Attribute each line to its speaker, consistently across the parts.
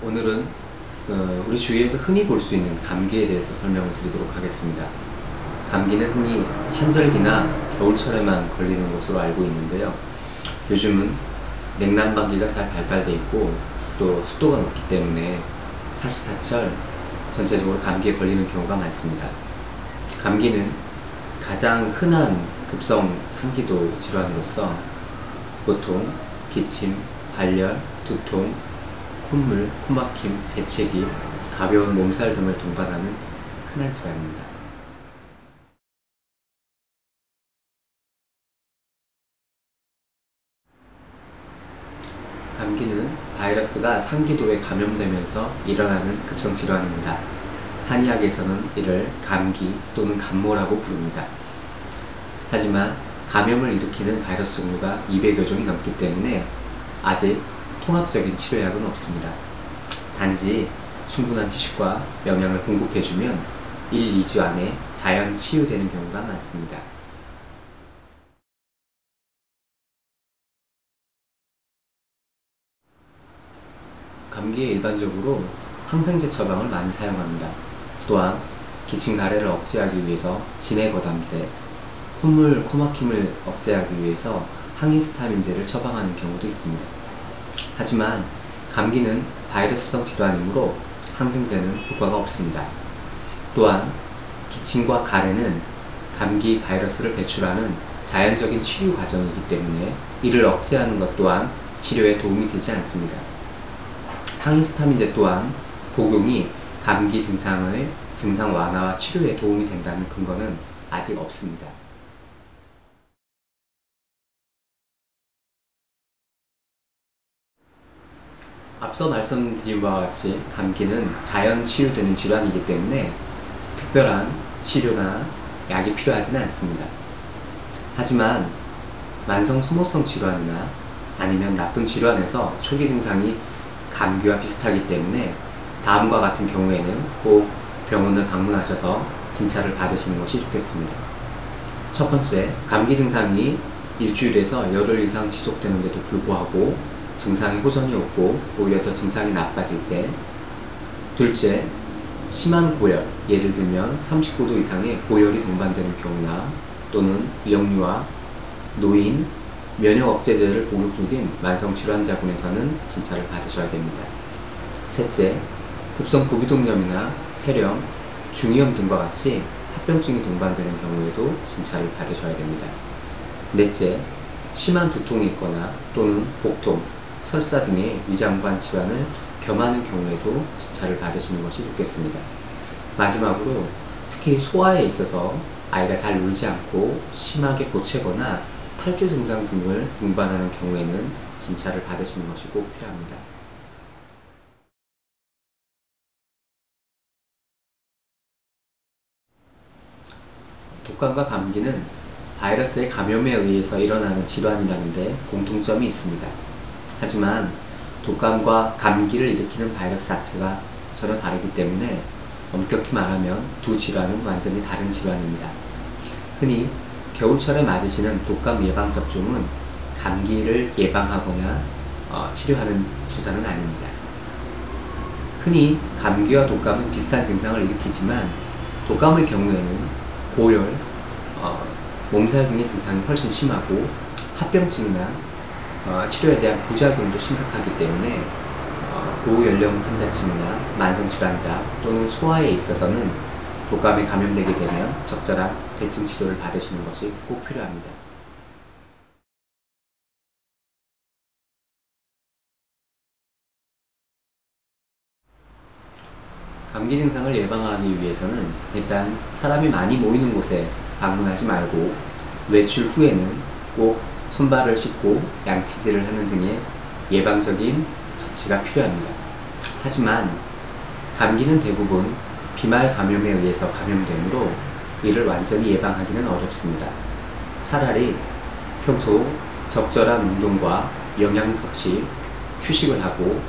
Speaker 1: 오늘은 우리 주위에서 흔히 볼 수 있는 감기에 대해서 설명을 드리도록 하겠습니다. 감기는 흔히 환절기나 겨울철에만 걸리는 것으로 알고 있는데요. 요즘은 냉난방기가 잘 발달되어 있고 또 습도가 높기 때문에 사시사철 전체적으로 감기에 걸리는 경우가 많습니다. 감기는 가장 흔한 급성 상기도 질환으로서 보통 기침, 발열, 두통, 콧물, 코막힘, 재채기, 가벼운 몸살 등을 동반하는 흔한 질환입니다. 감기는 바이러스가 상기도에 감염되면서 일어나는 급성 질환입니다. 한의학에서는 이를 감기 또는 감모라고 부릅니다. 하지만 감염을 일으키는 바이러스 종류가 200여 종이 넘기 때문에 아직 통합적인 치료약은 없습니다. 단지 충분한 휴식과 영양을 공급해주면 1, 2주 안에 자연 치유되는 경우가 많습니다. 감기에 일반적으로 항생제 처방을 많이 사용합니다. 또한 기침 가래를 억제하기 위해서 진해거담제, 콧물, 코막힘을 억제하기 위해서 항히스타민제를 처방하는 경우도 있습니다. 하지만 감기는 바이러스성 질환이므로 항생제는 효과가 없습니다. 또한 기침과 가래는 감기 바이러스를 배출하는 자연적인 치유 과정이기 때문에 이를 억제하는 것 또한 치료에 도움이 되지 않습니다. 항히스타민제 또한 복용이 감기 증상의 증상 완화와 치료에 도움이 된다는 근거는 아직 없습니다. 앞서 말씀드린 바와 같이 감기는 자연 치유되는 질환이기 때문에 특별한 치료나 약이 필요하지는 않습니다. 하지만 만성 소모성 질환이나 아니면 나쁜 질환에서 초기 증상이 감기와 비슷하기 때문에 다음과 같은 경우에는 꼭 병원을 방문하셔서 진찰을 받으시는 것이 좋겠습니다. 첫 번째, 감기 증상이 일주일에서 열흘 이상 지속되는데도 불구하고 증상이 호전이 없고 오히려 더 증상이 나빠질 때. 둘째, 심한 고열, 예를 들면 39도 이상의 고열이 동반되는 경우나 또는 영유아, 노인, 면역 억제제를 복용 중인 만성 질환자분에서는 진찰을 받으셔야 됩니다. 셋째, 급성 부기동염이나 폐렴, 중이염 등과 같이 합병증이 동반되는 경우에도 진찰을 받으셔야 됩니다. 넷째, 심한 두통이 있거나 또는 복통, 설사 등의 위장관 질환을 겸하는 경우에도 진찰을 받으시는 것이 좋겠습니다. 마지막으로 특히 소화에 있어서 아이가 잘 놀지 않고 심하게 보채거나 탈주 증상 등을 동반하는 경우에는 진찰을 받으시는 것이 꼭 필요합니다. 독감과 감기는 바이러스의 감염에 의해서 일어나는 질환이라는데 공통점이 있습니다. 하지만 독감과 감기를 일으키는 바이러스 자체가 전혀 다르기 때문에 엄격히 말하면 두 질환은 완전히 다른 질환입니다. 흔히 겨울철에 맞으시는 독감 예방접종은 감기를 예방하거나 치료하는 주사는 아닙니다. 흔히 감기와 독감은 비슷한 증상을 일으키지만 독감의 경우에는 고열, 몸살 등의 증상이 훨씬 심하고 합병증이나 치료에 대한 부작용도 심각하기 때문에 고연령 환자층이나 만성질환자 또는 소아에 있어서는 독감에 감염되게 되면 적절한 대증 치료를 받으시는 것이 꼭 필요합니다. 감기 증상을 예방하기 위해서는 일단 사람이 많이 모이는 곳에 방문하지 말고 외출 후에는 꼭 손발을 씻고 양치질을 하는 등의 예방적인 조치가 필요합니다. 하지만 감기는 대부분 비말 감염에 의해서 감염되므로 이를 완전히 예방하기는 어렵습니다. 차라리 평소 적절한 운동과 영양 섭취, 휴식을 하고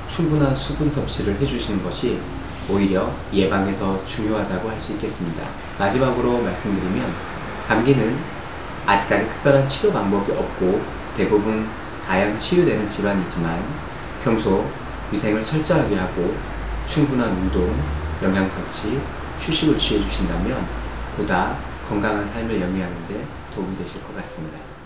Speaker 1: 충분한 수분 섭취를 해주시는 것이 오히려 예방에 더 중요하다고 할 수 있겠습니다. 마지막으로 말씀드리면 감기는 아직까지 특별한 치료 방법이 없고 대부분 자연 치유되는 질환이지만 평소 위생을 철저하게 하고 충분한 운동, 영양섭취, 휴식을 취해 주신다면 보다 건강한 삶을 영위하는 데 도움이 되실 것 같습니다.